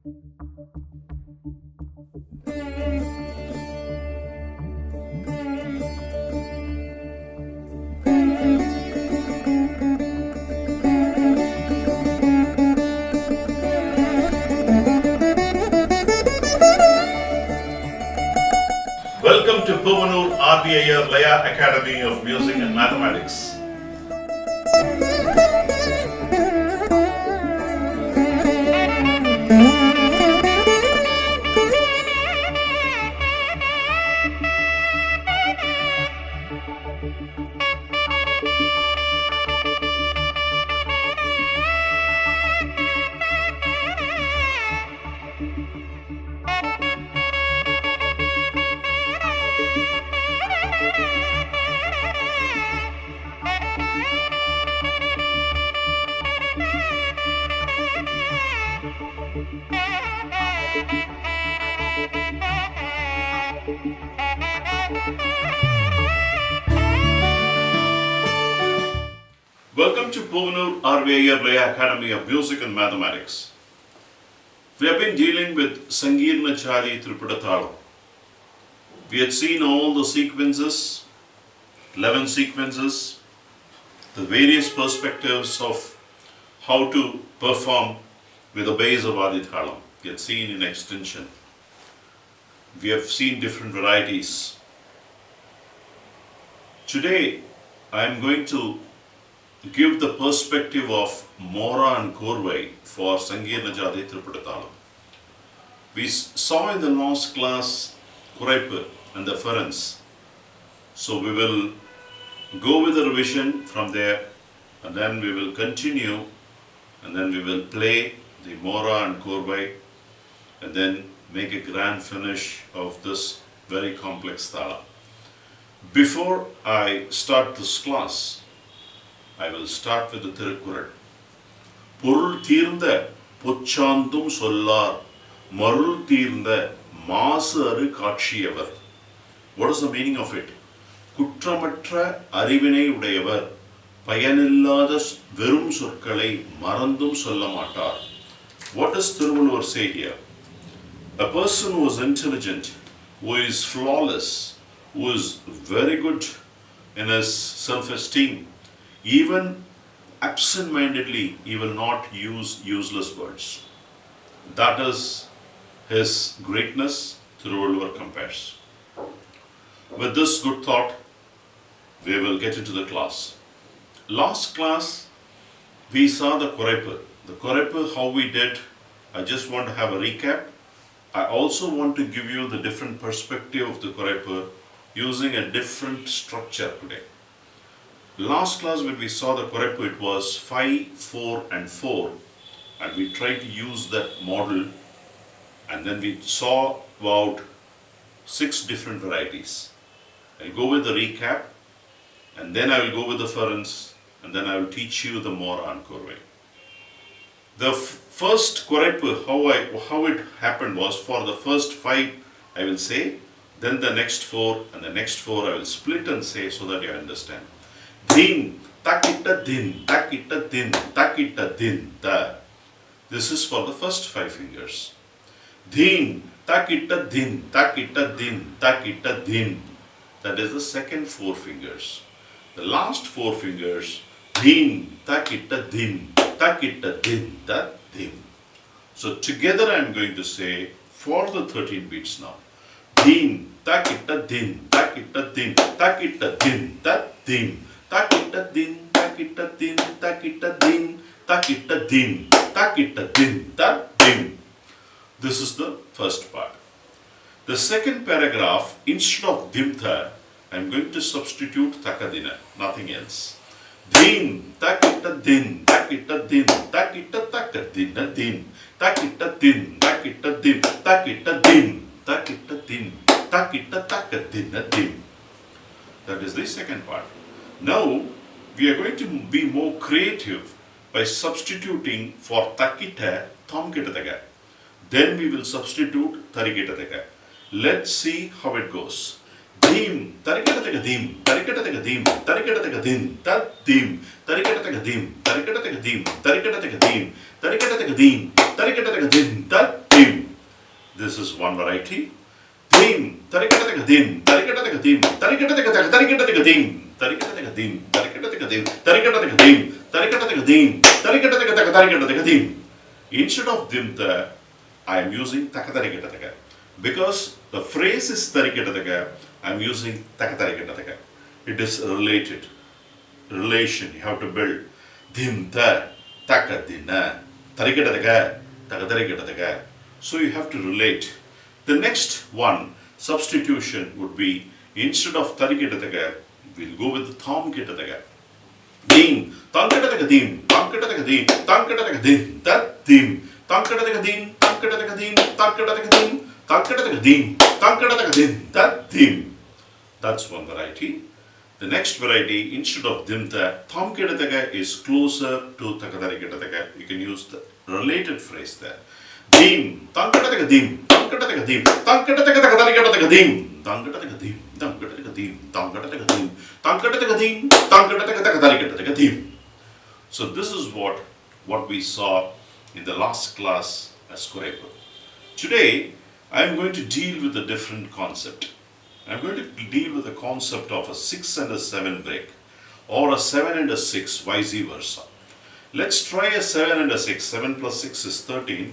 Welcome to Puvanur RBIR Laya Academy of Music and Mathematics. Welcome to Puvanur RBIR Laya Academy of Music and Mathematics. We have been dealing with Sangeerna, Jathi, Triputa, Thalam. We had seen all the sequences, 11 sequences, the various perspectives of how to perform with the base of Adi Thalam. We had seen in extension. We have seen different varieties. Today I am going to give the perspective of Mora and Korvai for Sangeerna, Jathi, Triputa, Thalam. We saw in the last class Kuraipu and the Foron. So we will go with the revision from there, and then we will continue, and then we will play the Mora and Korvai, and then make a grand finish of this very complex Thalam. Before I start this class, I will start with the Tirukkural. Porul தீர்ந்த பொச்சாந்தும் சொல்லார் மருள் தீர்ந்த மாசு அரு காட்சியவர். What is the meaning of it? குற்றமற்ற அறிவினை உடையவர் பயனில்லாத வெறும் சொற்களை மறந்தும் சொல்ல மாட்டார். What does Tiruvallur say here? A person who is intelligent, who is flawless, who is very good in his self-esteem, even absent-mindedly, he will not use useless words. That is his greatness, Tiruvallur compares. With this good thought, we will get into the class. Last class, we saw the Kuraipu. The Kuraipu, how we did, I just want to have a recap. I also want to give you the different perspective of the Kuraipu using a different structure today. Last class when we saw the Kuraipu, it was 5, 4 and 4, and we tried to use that model, and then we saw about 6 different varieties. I'll go with the recap, and then I will go with the Foron, and then I will teach you the Mora and Korvai. The first Kuraipu, how it happened was, for the first 5 I will say, then the next 4 and the next 4 I will split and say so that you understand. Din, takita din, takita din, takita din, ta. This is for the first 5 fingers. Din, takita din, takita din, takita din. That is the second 4 fingers. The last 4 fingers, din, takita din, takita din, ta, din. So together I am going to say for the 13 beats now. Din, takita din, takita din, takita din, ta, din. Takita din, takita din, takita din, takita din, takita din, ta, din. This is the first part. The second paragraph, instead of dimtha, I am going to substitute takadina, nothing else. Din, takita din, takita din, takita takadina din, takita din, takita din, takita din, takita din, takita takadina din. That is the second part. Now, we are going to be more creative by substituting for takita, thamkitataga. Then we will substitute tarikitataga. Let's see how it goes. Dim, tarikitataga dim, tarikitataga dim, tarikitataga dim, tat dim, tarikitataga dim, tarikitataga dim, tarikitataga dim, tarikitataga dim, tarikitataga dim, tat dim. This is one variety. Dim, tarikata dim, tarikata dim, tarikata dim, tarikata dim, tarikata dim, tarikata dim, tarikata dim, tarikata dim. Instead of dim, I am using takatarikata. Because the phrase is tarikata, I am using takatarikata. It is related. Relation, you have to build. Dim ta, takadina, tarikata, takatarikata. So you have to relate. The next one, substitution, would be instead of tarikata, we'll go with the thom kitataga. Dim, tankata dim, tankata dim, tankata dim, that dim, tankata dim, tankata dim, tankata dim, tankata dim, tankata dim, that dim. That's one variety. The next variety, instead of dimta, thom kitataga is closer to takatarikataga. You can use the related phrase there. Dim, tankata dim, tankata dim, tankata dim, tankata dim, tankata dim, tankata dim, tankata dim, tankata dim. So this is what we saw in the last class as Kuraipu. Today, I am going to deal with a different concept. I am going to deal with the concept of a 6 and a 7 break, or a 7 and a 6, vice versa. Let's try a 7 and a 6. 7 plus 6 is 13.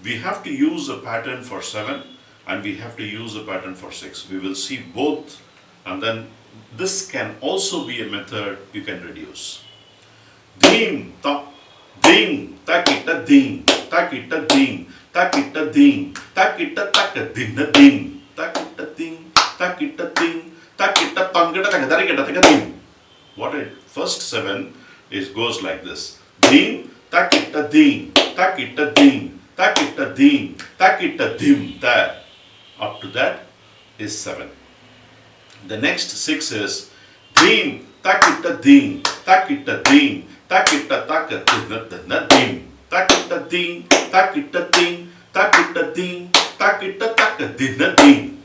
We have to use a pattern for 7 and we have to use a pattern for 6. We will see both, and then this can also be a method you can reduce. Dim, ta, ding, takita ding, takita ding, takita ding, takita takadina ding, takita ding, takita ding, takita tangata takata ding. What it first 7 goes like this. Ding, takita ding, takita ding, takita ding, takita dim, that. Up to that is 7. The next 6 is ding, takita ding, takita ding, takita takata ding, takita ding, takita ding, takita ding, takita takadina ding.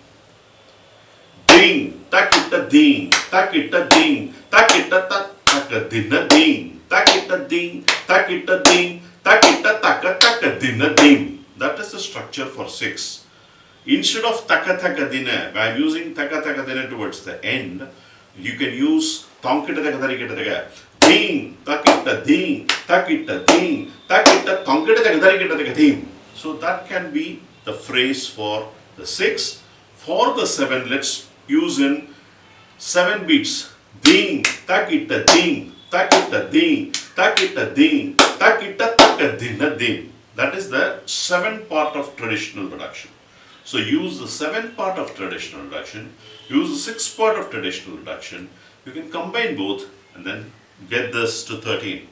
Ding, takita ding, takita ding, takita takadina ding, takita ding, takita ding, takita takadina ding. That is the structure for 6. Instead of takatakadina, I am using takatakadina towards the end, you can use tonkita ding, takita ding, takita ding, takita tonkita ding. So that can be the phrase for the 6. For the 7, let's use in 7 beats. Ding, takita ding, takita ding, takita ding, takita takadina ding. That is the 7 part of traditional reduction. So use the 7 part of traditional reduction, use the 6 part of traditional reduction. You can combine both and then get this to 13.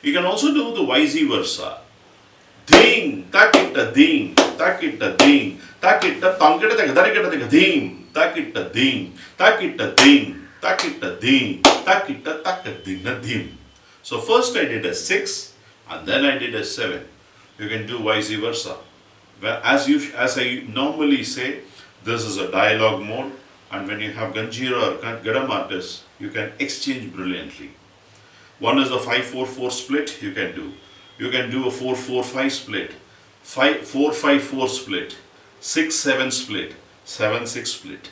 You can also do the vice versa. Ding, takita ding, takita ding, takita tangita takita ding, takita ding, takita ding, takita ding, takita takadina ding. So first I did a 6 and then I did a 7. You can do vice versa. Well, as I normally say, this is a dialogue mode, and when you have Ganjira or Gadam artists, you can exchange brilliantly. One is a 5-4-4 split, you can do. You can do a 4-4-5 split, 4-5-4 split, 6-7 split, 7-6 split.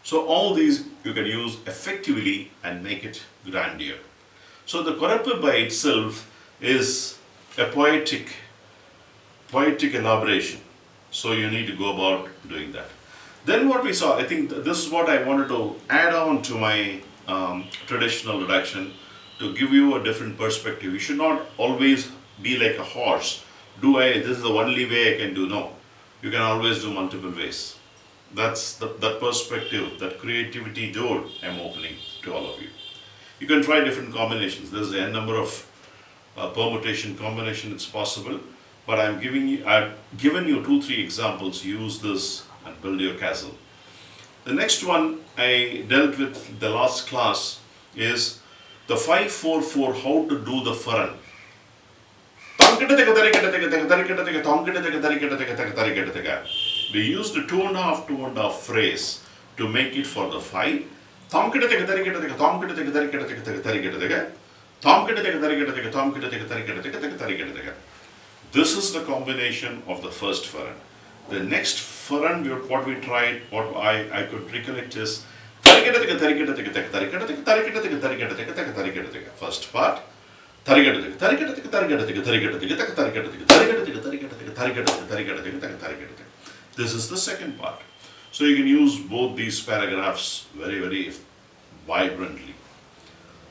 So all these you can use effectively and make it grandeur. So the Kuraipu by itself is a poetic elaboration. So you need to go about doing that. Then what we saw, I think this is what I wanted to add on to my traditional reduction to give you a different perspective. You should not always be like a horse. This is the only way I can do. No. You can always do multiple ways. That's that perspective, that creativity door I'm opening to all of you. You can try different combinations. There's a number of permutation combination it's possible. But I've given you 2-3 examples. Use this and build your castle. The next one I dealt with the last class is the 5-4-4, how to do the Foron. We used the 2.5 phrase to make it for the 5. This is the combination of the first Foron. The next Foron, what we tried, what I could recollect is first part. This is the second part. So you can use both these paragraphs very, very vibrantly.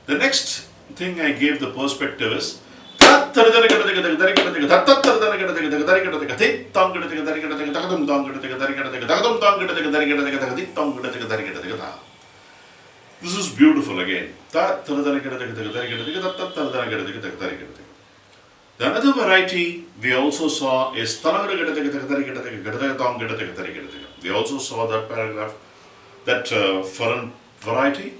The next thing I gave the perspective is this is beautiful again. The another variety we also saw is we also saw that paragraph, that foreign variety,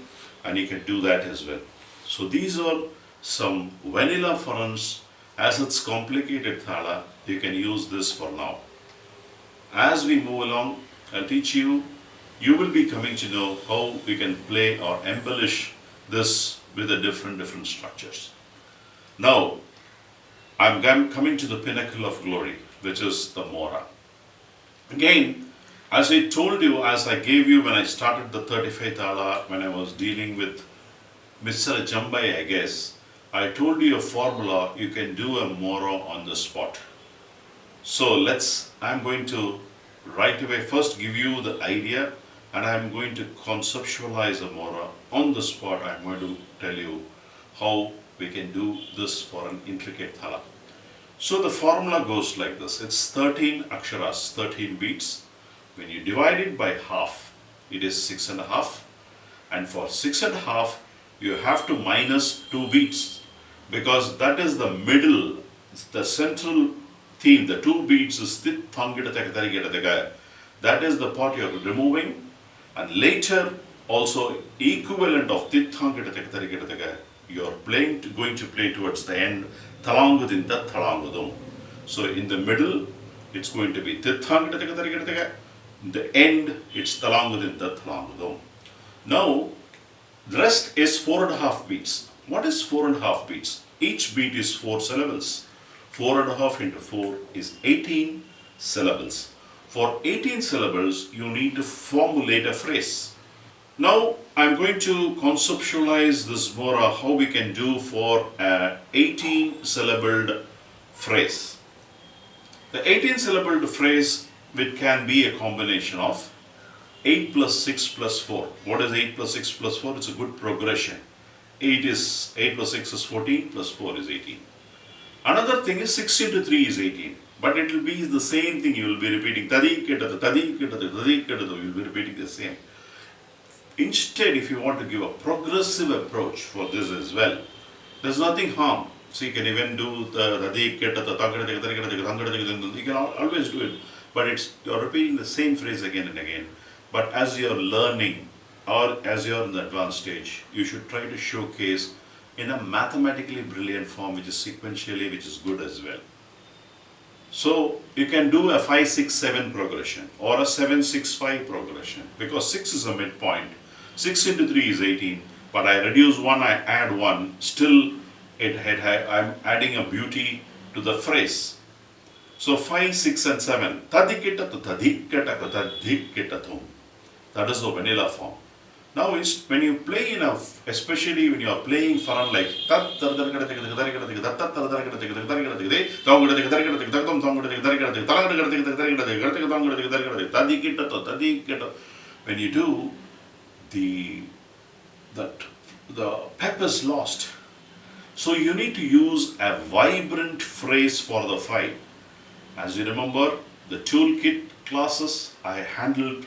and you can do that as well. So these are some vanilla forens. As it's complicated thala, you can use this for now. As we move along, I'll teach you. You will be coming to know how we can play or embellish this with the different structures. Now, I'm coming to the pinnacle of glory, which is the Mora. Again, as I told you, as I gave you when I started the 35 Thala, when I was dealing with Mr. Jambai, I guess, I told you a formula, you can do a Mora on the spot. So I'm going to right away first give you the idea, and I'm going to conceptualize a Mora on the spot. I'm going to tell you how we can do this for an intricate thala. So the formula goes like this. It's 13 aksharas, 13 beats. When you divide it by half, it is 6.5. And for 6.5, you have to minus 2 beats, because that is the middle, the central theme. The 2 beats is tit thangita teka. That is the part you are removing. And later, also equivalent of tit thangita teka, you are going to play towards the end, thalangudinta thalangudum. So in the middle, it's going to be tit thangita teka. In the end, it's thalangudinta thalangudum. Now, the rest is 4.5 beats. What is 4.5 beats? Each beat is 4 syllables. 4.5 into 4 is 18 syllables. For 18 syllables, you need to formulate a phrase. Now, I'm going to conceptualize this Mora, how we can do for an 18 syllabled phrase. The 18 syllabled phrase, which can be a combination of 8 plus 6 plus 4. What is 8 plus 6 plus 4? It's a good progression. 8 plus 6 is 14, plus 4 is 18. Another thing is 6 into 3 is 18. But it will be the same thing, you will be repeating. You will be repeating the same. Instead, if you want to give a progressive approach for this as well, there's nothing harm. So you can even do the you can always do it. But you're repeating the same phrase again and again. But as you're learning, or as you're in the advanced stage, you should try to showcase in a mathematically brilliant form, which is sequentially, which is good as well. So you can do a 5-6-7 progression or a 7-6-5 progression, because 6 is a midpoint. 6 into 3 is 18, but I reduce 1, I add 1, still I'm adding a beauty to the phrase. So 5, 6 and 7. That is the vanilla form. Now when you play especially when you are playing Foron like when you do, the pep is lost. So you need to use a vibrant phrase for the 5. As you remember, the toolkit classes, I handled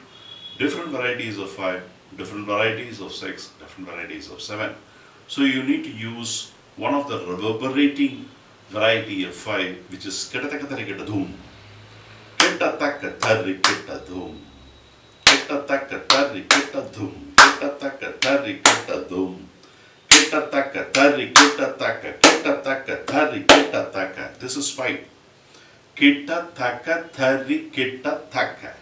different varieties of 5, different varieties of 6, different varieties of 7. So you need to use one of the reverberating variety of 5, which is kettatakathariketadhum. Kettatakathariketadhum. Kettatakathariketadhum. Kettatakathariketadhum. Kettatakathariketaka. This is 5. Kettatakathariketaka.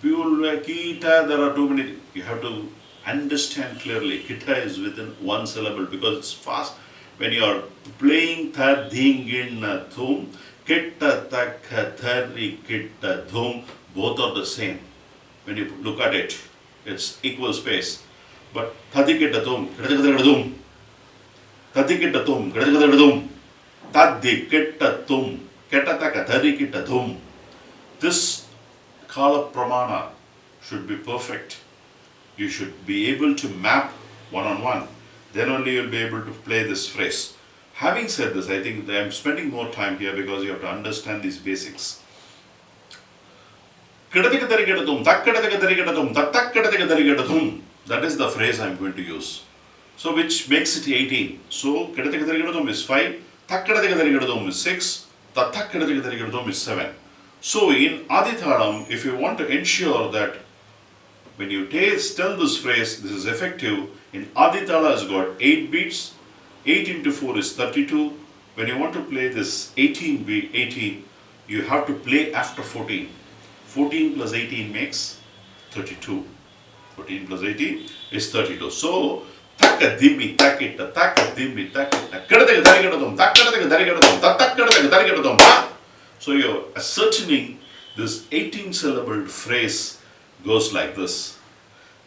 There are too many. You have to understand clearly. Kita is within one syllable because it's fast. When you are playing thar dhingin thum, Kitta taka thari kitta dhum. Both are the same. When you look at it, it's equal space. But thadi kitta dhum, dhum. Thadi kitta dhum, dhum. Thadi kitta dhum, kettataka thari kitta dhum. This kala pramana should be perfect. You should be able to map one on one. Then only you'll be able to play this phrase. Having said this, I think that I'm spending more time here because you have to understand these basics. That is the phrase I'm going to use. So which makes it 18. So is 5, is 6, is 7. So in Adithalam, if you want to ensure that when you tell this phrase, this is effective, in Adithala has got 8 beats, 8 into 4 is 32. When you want to play this 18, you have to play after 14. 14 plus 18 makes 32. 14 plus 18 is 32. So, taka dimmi takita, taka dimmi takita, kadadaga darigadadum, takadaga darigadadum, takadaga darigadadum. So you're ascertaining this 18 syllabled phrase goes like this.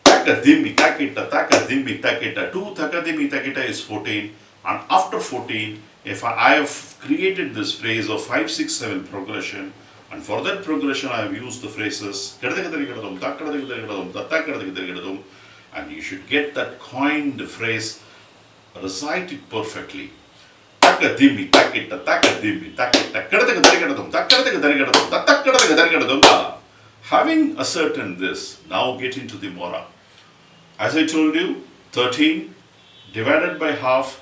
Taka dimmi takita, 2 taka dimmi takita is 14, and after 14, if I have created this phrase of 5, 6, 7 progression, and for that progression I have used the phrases and you should get that coined phrase recited perfectly. Having ascertained this, now get into the Mora. As I told you, 13 divided by half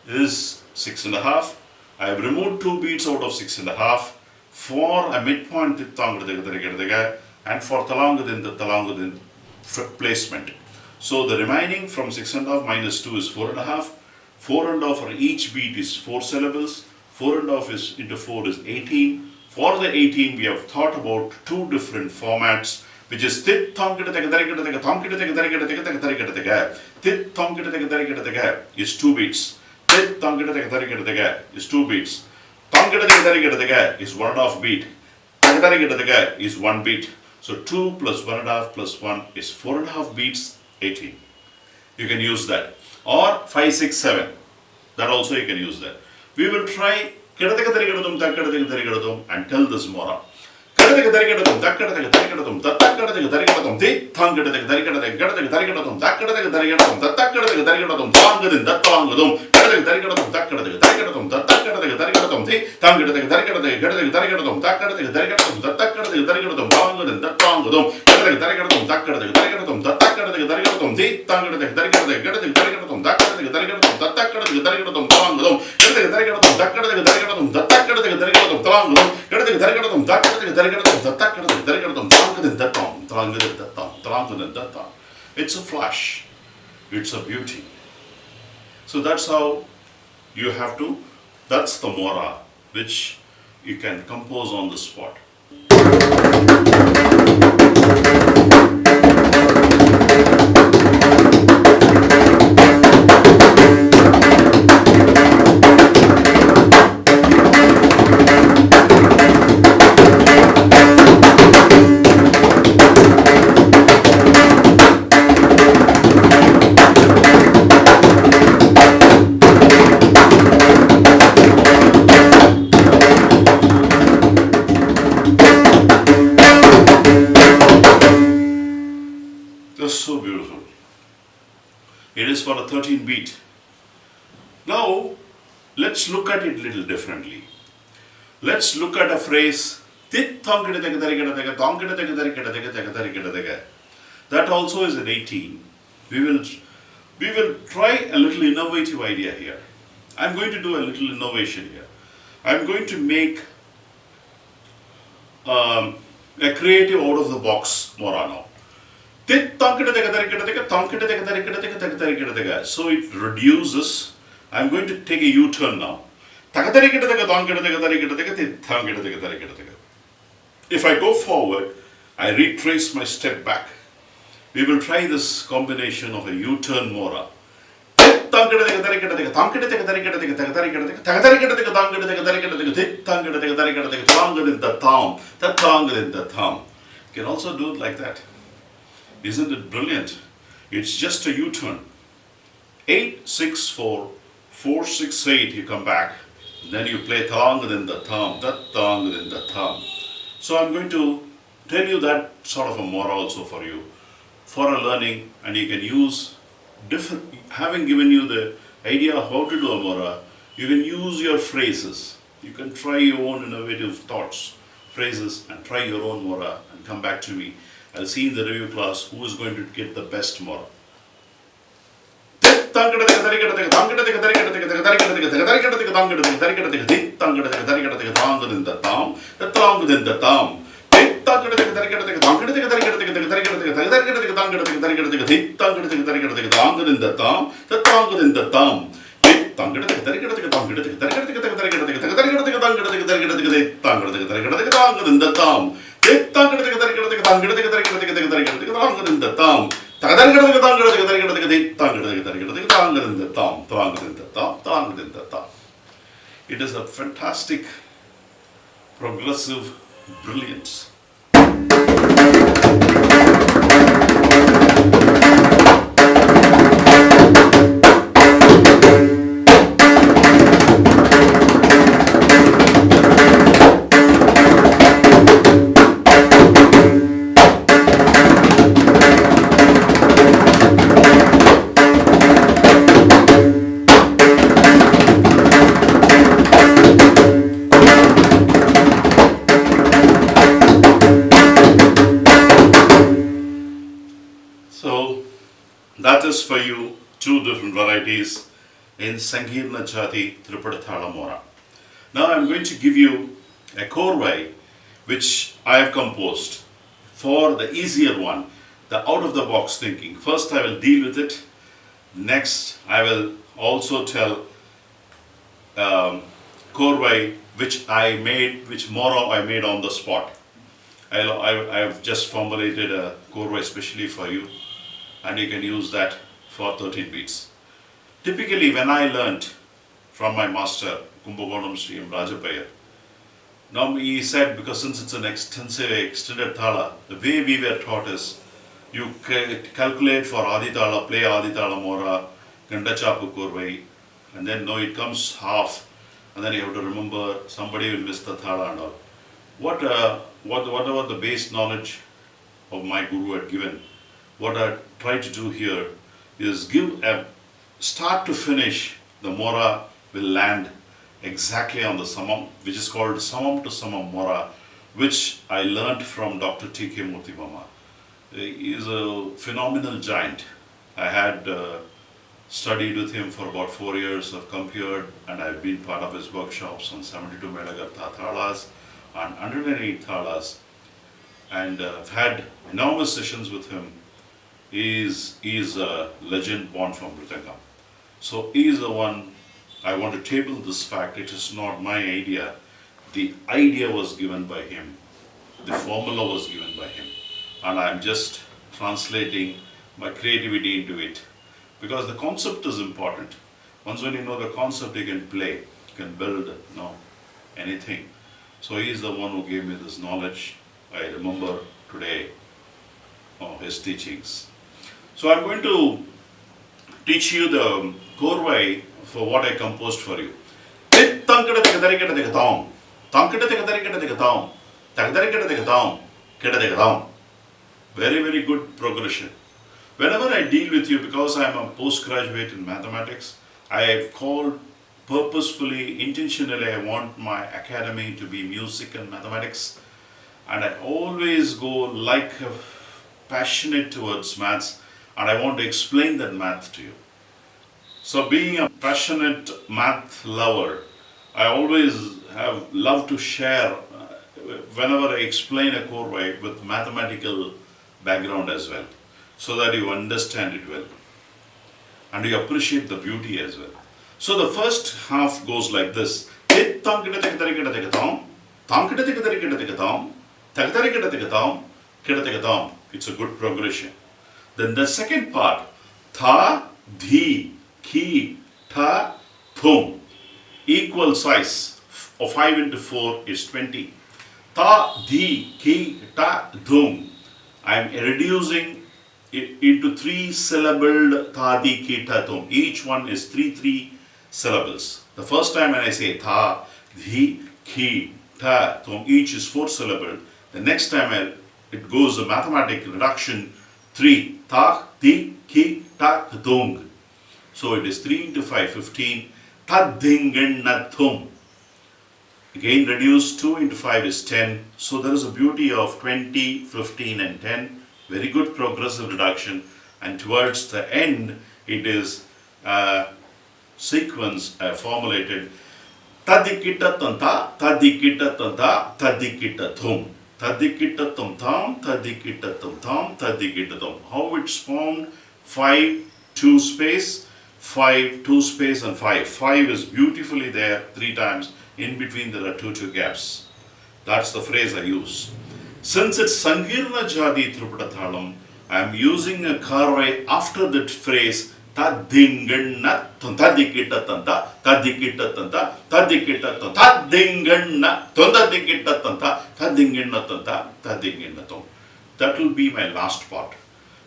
is 6.5. I have removed 2 beats out of 6.5 for a midpoint and for Talangadin placement. So the remaining from 6.5 minus 2 is 4.5. 4.5 for each beat is 4 syllables. 4.5 is into 4 is 18. For the 18, we have thought about 2 different formats, which is tit thongkita is 2 beats. Tit thongkita is 2 beats. Thongkita is 1.5 beat. Is 1 beat. So 2 plus 1.5 plus 1 is 4.5 beats, 18. You can use that. Or 5, 6, 7. That also you can use that. We will try and tell this Mora. It's a flash. It's a beauty. So that's how you have to, that's the Mora, which you can compose on the spot. So beautiful. It is for a 13 beat. Now, let's look at it a little differently. Let's look at a phrase. That also is an 18. We will try a little innovative idea here. I'm going to do a little innovation here. I'm going to make a creative out of the box Mora now. So it reduces. I'm going to take a U-turn now. If I go forward, I retrace my step back. We will try this combination of a U-turn Mora. Tankidatika Tarikatika Tankidatika Tarikatika Tarikatika Tarikatika Tankidatika Tarikatika Tik Tankidatika Tarikatika Tangan in the thumb. That tangan in the thumb. You can also do it like that. Isn't it brilliant? It's just a U-turn. 8-6-4, 4-6-8, you come back. Then you play Thalam in the thumb, that Thalam in the thumb. So I'm going to tell you that sort of a Mora also for you, for a learning, and you can use different, having given you the idea of how to do a Mora, you can use your phrases. You can try your own innovative thoughts, phrases, and try your own Mora and come back to me. I'll see in the review class who is going to get the best Mora. Tankidatika Tarikatika Tankidatika Tarikatika Tarikatika Tarikatika Tankidatika Tarikatika Tik Tankidatika Tarikatika Tangan in the thumb, the Tangan in the thumb. Tik Tankidatika Tarikatika Tankidatika Tarikatika Tarikatika Tarikatika Tankidatika Tarikatika Tik Tankidatika Tarikatika Tangan in the thumb, the Tangan in the thumb. Tik Tankidatika Tarikatika Tankidatika Tarikatika Tarikatika Tarikatika Tankidatika Tarikatika Tik Tankidatika Tarikatika Tangan in the thumb. Tik Tankidatika Tarikatika Tankidatika Tarikatika Tarikatika Tangan in the thumb. It is a fantastic, progressive brilliance. That is for you two different varieties in Sangeerna Jathi Triputa Thalam Mora. Now I am going to give you a Korvai which I have composed for the easier one, the out of the box thinking. First I will deal with it. Next I will also tell Korvai which Mora I made on the spot. I have just formulated a Korvai specially for you, and you can use that for 13 beats. Typically, when I learnt from my master, Kumbakonam Sri M. Rajapayar, now he said, because since it's an extended thala, the way we were taught is, you calculate for Adi Thala, play Adi Thala Mora, Gandachapu Korvai, and then it comes half, and then you have to remember somebody will miss the thala and all. Whatever the base knowledge of my guru had given, what I try to do here is give a start to finish, the Mora will land exactly on the samam, which is called samam to samam Mora, which I learnt from Dr. T.K. Murthy Mama. He is a phenomenal giant. I had studied with him for about 4 years. I've come here and I've been part of his workshops on 72 Medagartha Thalas and 108 Thalas, and I've had enormous sessions with him. He is a legend born from Mritangam. So he is the one, I want to table this fact. It is not my idea. The idea was given by him. The formula was given by him. And I'm just translating my creativity into it. Because the concept is important. Once when you know the concept, you can play, you can build, anything. So he is the one who gave me this knowledge. I remember today his teachings. So I'm going to teach you the Korvai for what I composed for you. Very, very good progression. Whenever I deal with you, because I am a postgraduate in mathematics, I have called purposefully, intentionally, I want my academy to be music and mathematics. And I always go passionate towards maths, and I want to explain that math to you. So being a passionate math lover, I always have loved to share whenever I explain a Korvai with mathematical background as well, so that you understand it well and you appreciate the beauty as well. So the first half goes like this. It's a good progression. Then the second part, tha, dhi, ki, ta, thum. Equal size of 5 into 4 is 20. Ta, di, ki, ta, dhum. I am reducing it into 3-syllabled ta, di, ki, ta, thum. Each one is three syllables. The first time when I say ta, di, ki, ta, thum, each is 4-syllabled. The next time it goes a mathematical reduction, 3, ta, di, ki, ta, thum. So it is 3 into 5, 15. Thadingannathum. Again reduced, 2 into 5 is 10. So there is a beauty of 20, 15 and 10. Very good progressive reduction. And towards the end, it is sequence formulated. Tadikitatanta, tadikitatanta, tadikitathum. Tadikitathum, tadikitathum, tadikitathum. How it's formed? 5, 2 space. 5, 2 space and 5. 5 is beautifully there 3 times. In between there are 2 gaps. That's the phrase I use. Since it's Sangeerna Jathi Triputa Thalam, I am using a Korvai after that phrase Tadinganna Tadikita Tadikita Tadikita Tadinganna Tadikita Tadinganna. That will be my last part.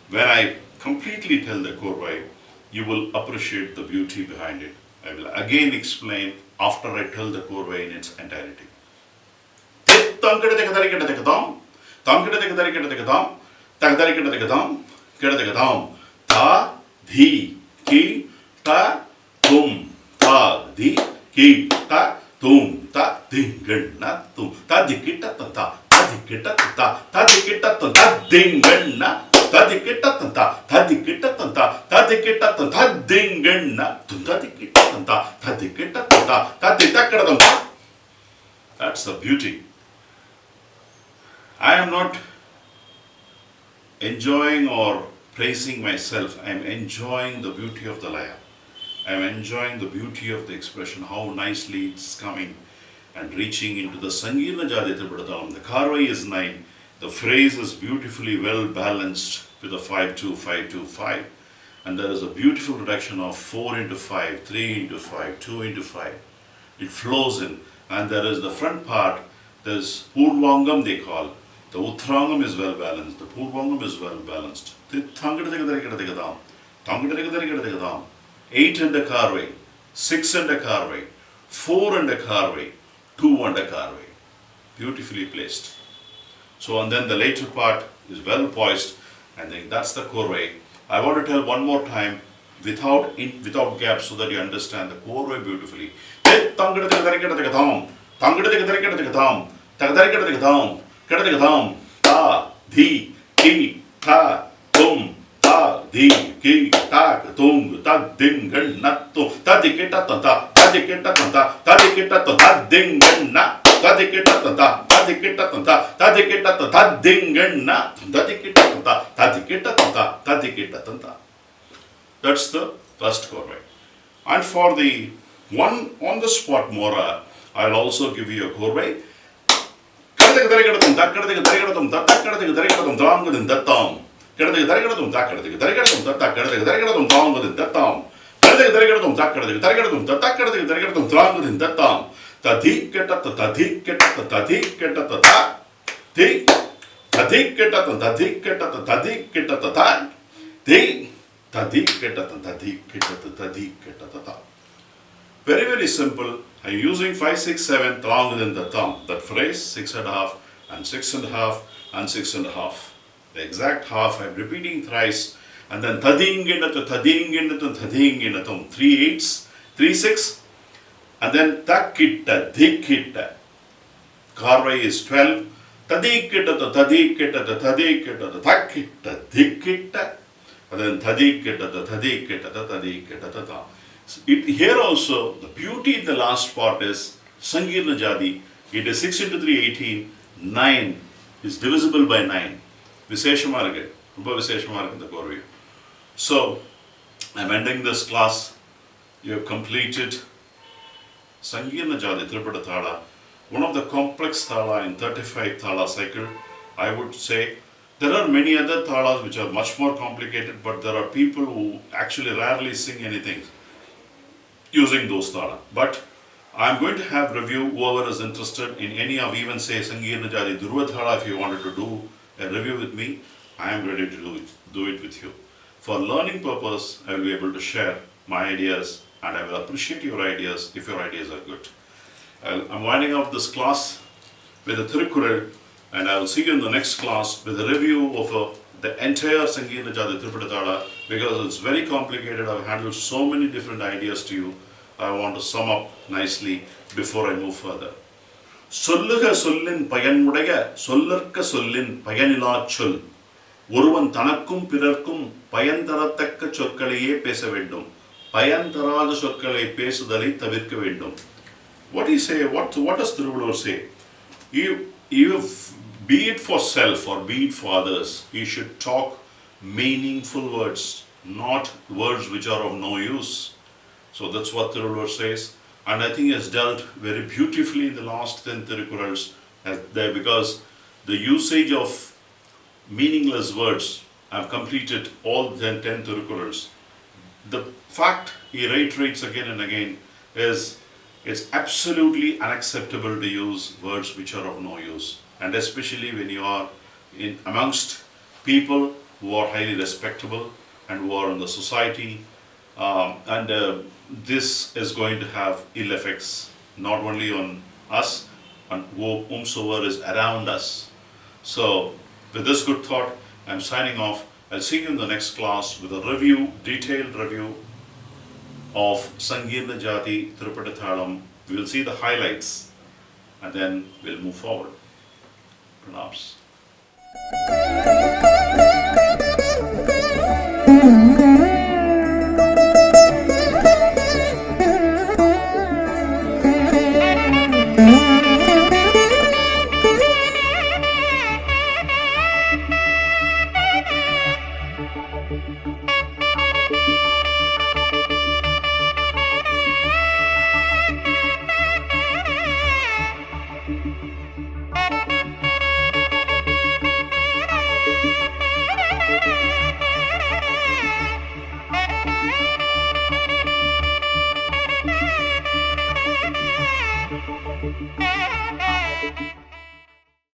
When I completely tell the Korvai, you will appreciate the beauty behind it. I will again explain after I tell the Korvai in its entirety. Ta, dhi, ki, ta, tum, ta, dhi, ki, ta, tum, ta, dinganna, tum, ta, dikita, ta, dikita, ta, dikita, ta, dinganna. Tadikita, tadikita, tadikita, tadinganna, tadikita, tadikita, tadikita. That's the beauty. I am not enjoying or praising myself. I am enjoying the beauty of the laya. I am enjoying the beauty of the expression, how nicely it's coming and reaching into the Sangeerna Jathi Triputa Thalam. The Korvai is 9. The phrase is beautifully well balanced with a 5-2, 5-2, 5. And there is a beautiful reduction of 4 into 5, 3 into 5, 2 into 5. It flows in. And there is the front part, there's Purvangam they call. The Uttrangam is well balanced. The Purvangam is well balanced. 8 in the Korvai, 6 in the Korvai, 4 in the Korvai, 2 in the Korvai. Beautifully placed. So, and then the later part is well poised, and then that's the Korvai. I want to tell one more time without gaps so that you understand the Korvai beautifully. Ta, di, ki, ta, tum, ta, di, ki, ta, tum, ta, dinganna, tum, ta, dikita, ta, dikita, ta, dikita, ta, dinganna. That's the first Korvai. And for the one on the spot Mora, I'll also give you a Korvai. Tadiketa, tadiketa, tadiketa, tata, ti, tadiketa, tadiketa, tadiketa, tata, ti, tadiketa, tadiketa, tadiketa, tata. Very, very simple. I'm using 5, 6, 7 longer than the thumb. That phrase 6.5 and 6.5 and 6.5. The exact half I'm repeating thrice, and then tadinginatu, tadinginatu, tadinginatu. 3 8s, 3 6. And then takitta, dikitta. Korvai is 12. Tadikitta, tadikitta, tadikitta, takitta, dikitta. And then tadikitta, tadikitta, tadikitta. Here also, the beauty in the last part is Sangeerna Jathi. It is 6 into 3, 18. 9 is divisible by 9. Visheshamarga. Rupa Visheshamarga the Korvai. So, I'm ending this class. You have completed Sangeerna Jathi Triputa Thala, one of the complex thala in 35 thala cycle. I would say there are many other thalas which are much more complicated, but there are people who actually rarely sing anything. using those Thala. But I'm going to have review whoever is interested in any of, even say Sangeerna Jathi Dhruva Thala. If you wanted to do a review with me, I am ready to do it with you. For learning purpose, I will be able to share my ideas, and I will appreciate your ideas if your ideas are good. I'm winding up this class with a Tirukkural, and I will see you in the next class with a review of the entire Sangeerna Jathi Triputa Thala, because it's very complicated. I've handled so many different ideas to you. I want to sum up nicely before I move further. சொல்லுக சொல்லின் பயனுடைய சொல்லற்க சொல்லின் பயனிலாச் சொல் ஒருவன் தனக்கும் பிறர்க்கும் பயன் தரத்தக்க சொற்களையே பேச வேண்டும் பயன் தராத சொற்களை பேசுதலை தவிர்க்க வேண்டும். What do you say? What does Tiruvallur say? Be it for self or be it for others, you should talk meaningful words, not words which are of no use. So that's what Tiruvallur says, and I think he has dealt very beautifully in the last 10 Tirukkurals there, because the usage of meaningless words, I've completed all the 10 Tirukkurals. The fact he reiterates again and again is it's absolutely unacceptable to use words which are of no use, and especially when you are amongst people who are highly respectable and who are in the society, and this is going to have ill effects not only on us and whomsoever is around us. So with this good thought, I'm signing off. I'll see you in the next class with a review, detailed review of Sangeerna Jathi Triputa Thalam. We will see the highlights and then we'll move forward. Pranams.